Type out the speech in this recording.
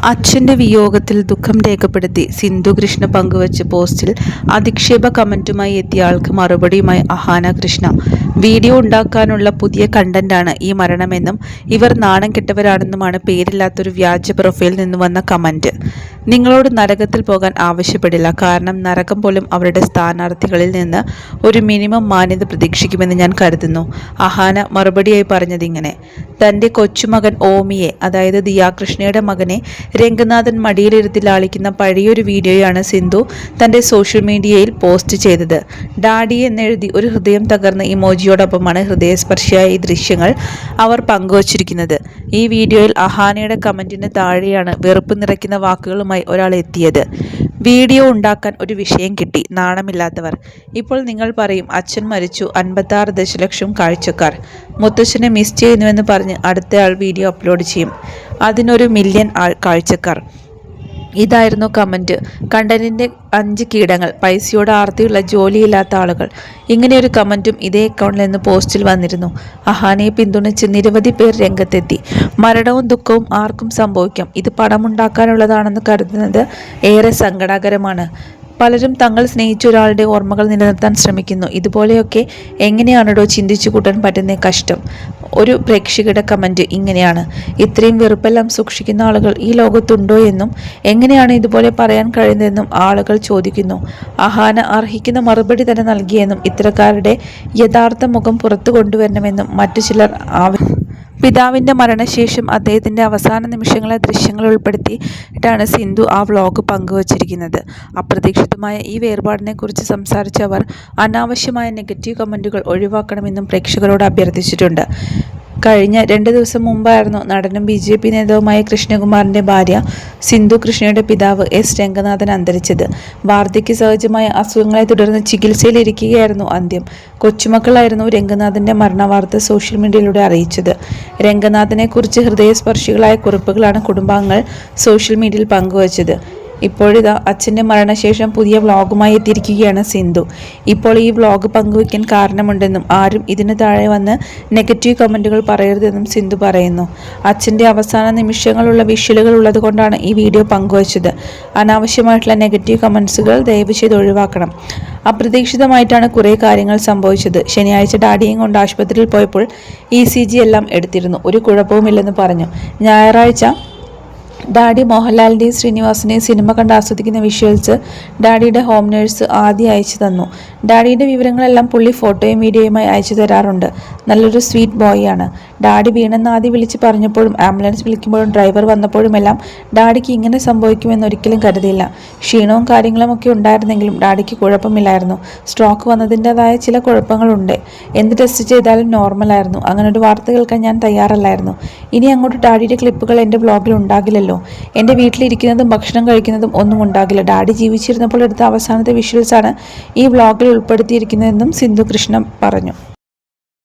അച്ഛൻ്റെ വിയോഗത്തിൽ ദുഃഖം രേഖപ്പെടുത്തി സിന്ധു കൃഷ്ണ പങ്കുവച്ച പോസ്റ്റിൽ അധിക്ഷേപ കമൻറ്റുമായി എത്തിയ ആൾക്ക് മറുപടിയുമായി അഹാന കൃഷ്ണ. വീഡിയോ ഉണ്ടാക്കാനുള്ള പുതിയ കണ്ടന്റാണ് ഈ മരണമെന്നും ഇവർ നാണം കെട്ടവരാണെന്നുമാണ് പേരില്ലാത്തൊരു വ്യാജ പ്രൊഫൈലിൽ നിന്ന് വന്ന കമന്റ്. നിങ്ങളോട് നരകത്തിൽ പോകാൻ ആവശ്യപ്പെടില്ല, കാരണം നരകം പോലും അവരുടെ സ്ഥാനാർത്ഥികളിൽ നിന്ന് ഒരു മിനിമം മാന്യത പ്രതീക്ഷിക്കുമെന്ന് ഞാൻ കരുതുന്നു. അഹാന മറുപടിയായി പറഞ്ഞതിങ്ങനെ: തൻ്റെ കൊച്ചുമകൻ ഓമിയെ, അതായത് ദിയാകൃഷ്ണയുടെ മകനെ രംഗനാഥൻ മടിയിലിരുത്തി ലാളിക്കുന്ന പഴയൊരു വീഡിയോയാണ് സിന്ധു തൻ്റെ സോഷ്യൽ മീഡിയയിൽ പോസ്റ്റ് ചെയ്തത്. ഡാഡി എന്നെഴുതി ഒരു ഹൃദയം തകർന്ന ഇമോജിയോടൊപ്പമാണ് ഹൃദയസ്പർശിയായ ഈ ദൃശ്യങ്ങൾ അവർ പങ്കുവച്ചിരിക്കുന്നത്. ഈ വീഡിയോയിൽ അഹാനയുടെ കമന്റിന് താഴെയാണ് വെറുപ്പ് നിറയ്ക്കുന്ന വാക്കുകളുമായി ഒരാൾ എത്തിയത്. വീഡിയോ ഉണ്ടാക്കാൻ ഒരു വിഷയം കിട്ടി, നാണമില്ലാത്തവർ. ഇപ്പോൾ നിങ്ങൾ പറയും അച്ഛൻ മരിച്ചു, 56 ദശലക്ഷം കാഴ്ചക്കാർ, മുത്തച്ഛനെ മിസ് ചെയ്യുന്നുവെന്ന് പറഞ്ഞ് അടുത്തയാൾ വീഡിയോ അപ്ലോഡ് ചെയ്യും, അതിനൊരു മില്യൺ കാഴ്ചക്കാർ. ഇതായിരുന്നു കമൻറ്റ്. കണ്ടന്റിൻ്റെ 5 കീടങ്ങൾ, പൈസയോട് ആർത്തിയുള്ള ജോലിയില്ലാത്ത ആളുകൾ. ഇങ്ങനെയൊരു കമൻറ്റും ഇതേ അക്കൗണ്ടിൽ നിന്ന് പോസ്റ്റിൽ വന്നിരുന്നു. അഹാനയെ പിന്തുണച്ച് നിരവധി പേർ രംഗത്തെത്തി. മരണവും ദുഃഖവും ആർക്കും സംഭവിക്കാം. ഇത് പണമുണ്ടാക്കാനുള്ളതാണെന്ന് കരുതുന്നത് ഏറെ സങ്കടകരമാണ്. പലരും തങ്ങൾ സ്നേഹിച്ച ഒരാളുടെ ഓർമ്മകൾ നിലനിർത്താൻ ശ്രമിക്കുന്നു. ഇതുപോലെയൊക്കെ എങ്ങനെയാണോ ചിന്തിച്ചു കൂട്ടാൻ പറ്റുന്ന കഷ്ടം. ഒരു പ്രേക്ഷകയുടെ കമൻറ്റ് ഇങ്ങനെയാണ്: ഇത്രയും വെറുപ്പെല്ലാം സൂക്ഷിക്കുന്ന ആളുകൾ ഈ ലോകത്തുണ്ടോ എന്നും എങ്ങനെയാണ് ഇതുപോലെ പറയാൻ കഴിയുന്നതെന്നും ആളുകൾ ചോദിക്കുന്നു. അഹാന അർഹിക്കുന്ന മറുപടി തന്നെ നൽകിയെന്നും ഇത്തരക്കാരുടെ യഥാർത്ഥ മുഖം പുറത്തു കൊണ്ടുവരണമെന്നും മറ്റു ചിലർ പിതാവിൻ്റെ മരണശേഷം അദ്ദേഹത്തിൻ്റെ അവസാന നിമിഷങ്ങളെ ദൃശ്യങ്ങൾ ഉൾപ്പെടുത്തിയിട്ടാണ് സിന്ധു ആ വ്ലോഗ് പങ്കുവച്ചിരിക്കുന്നത്. അപ്രതീക്ഷിതമായ ഈ വേർപാടിനെക്കുറിച്ച് സംസാരിച്ച അവർ അനാവശ്യമായ നെഗറ്റീവ് കമൻറ്റുകൾ ഒഴിവാക്കണമെന്നും പ്രേക്ഷകരോട് അഭ്യർത്ഥിച്ചിട്ടുണ്ട്. കഴിഞ്ഞ 2 ദിവസം മുമ്പായിരുന്നു നടനും BJP നേതാവുമായ കൃഷ്ണകുമാറിൻ്റെ ഭാര്യ സിന്ധു കൃഷ്ണയുടെ പിതാവ് S രംഗനാഥൻ അന്തരിച്ചത്. വാർദ്ധക്യ സഹജമായ അസുഖങ്ങളെ തുടർന്ന് ചികിത്സയിലിരിക്കുകയായിരുന്നു അന്ത്യം. കൊച്ചുമക്കളായിരുന്നു രംഗനാഥൻ്റെ മരണവാർത്ത സോഷ്യൽ മീഡിയയിലൂടെ അറിയിച്ചത്. രംഗനാഥനെക്കുറിച്ച് ഹൃദയസ്പർശികളായ കുറിപ്പുകളാണ് കുടുംബാംഗങ്ങൾ സോഷ്യൽ മീഡിയയിൽ പങ്കുവച്ചത്. ഇപ്പോഴിതാ അച്ഛൻ്റെ മരണശേഷം പുതിയ വ്ലോഗുമായി എത്തിയിരിക്കുകയാണ് സിന്ധു. ഇപ്പോൾ ഈ വ്ലോഗ് പങ്കുവയ്ക്കാൻ കാരണമുണ്ടെന്നും ആരും ഇതിന് താഴെ വന്ന് നെഗറ്റീവ് കമൻറ്റുകൾ പറയരുതെന്നും സിന്ധു പറയുന്നു. അച്ഛൻ്റെ അവസാന നിമിഷങ്ങളുള്ള വിഷ്വലുകൾ ഉള്ളതുകൊണ്ടാണ് ഈ വീഡിയോ പങ്കുവച്ചത്. അനാവശ്യമായിട്ടുള്ള നെഗറ്റീവ് കമൻസുകൾ ദയവ് ചെയ്ത് ഒഴിവാക്കണം. അപ്രതീക്ഷിതമായിട്ടാണ് കുറേ കാര്യങ്ങൾ സംഭവിച്ചത്. ശനിയാഴ്ച ഡാഡിയും കൊണ്ട് ആശുപത്രിയിൽ പോയപ്പോൾ ECG എല്ലാം എടുത്തിരുന്നു, ഒരു കുഴപ്പവുമില്ലെന്ന് പറഞ്ഞു. ഞായറാഴ്ച ഡാഡി മോഹൻലാലിൻ്റെയും ശ്രീനിവാസിൻ്റെയും സിനിമ കണ്ട് ആസ്വദിക്കുന്ന വിഷ്വൽസ് ഡാഡിയുടെ ഹോം നേഴ്സ് ആദ്യം അയച്ചു തന്നു. ഡാഡിയുടെ വിവരങ്ങളെല്ലാം പുള്ളി ഫോട്ടോയും വീഡിയോയുമായി അയച്ചു തരാറുണ്ട്. നല്ലൊരു സ്വീറ്റ് ബോയാണ്. ഡാഡി വീണെന്ന് ആദ്യം വിളിച്ച് പറഞ്ഞപ്പോഴും ആംബുലൻസ് വിളിക്കുമ്പോഴും ഡ്രൈവർ വന്നപ്പോഴുമെല്ലാം ഡാഡിക്ക് ഇങ്ങനെ സംഭവിക്കുമെന്ന് ഒരിക്കലും കരുതിയില്ല. ക്ഷീണവും കാര്യങ്ങളുമൊക്കെ ഉണ്ടായിരുന്നെങ്കിലും ഡാഡിക്ക് കുഴപ്പമില്ലായിരുന്നു. സ്ട്രോക്ക് വന്നതിൻ്റെതായ ചില കുഴപ്പങ്ങളുണ്ട്. എന്ത് ടെസ്റ്റ് ചെയ്താലും നോർമലായിരുന്നു. അങ്ങനെ ഒരു വാർത്ത കേൾക്കാൻ ഞാൻ തയ്യാറല്ലായിരുന്നു. ഇനി അങ്ങോട്ട് ഡാഡിയുടെ ക്ലിപ്പുകൾ എൻ്റെ ബ്ലോഗിൽ ഉണ്ടാകില്ലല്ലോ. എൻ്റെ വീട്ടിലിരിക്കുന്നതും ഭക്ഷണം കഴിക്കുന്നതും ഒന്നും ഉണ്ടാകില്ല. ഡാഡി ജീവിച്ചിരുന്നപ്പോൾ എടുത്ത അവസാനത്തെ വിഷ്വൽസാണ് ഈ വ്ലോഗിൽ ഉൾപ്പെടുത്തിയിരിക്കുന്നതെന്നും സിന്ധു കൃഷ്ണ പറഞ്ഞു.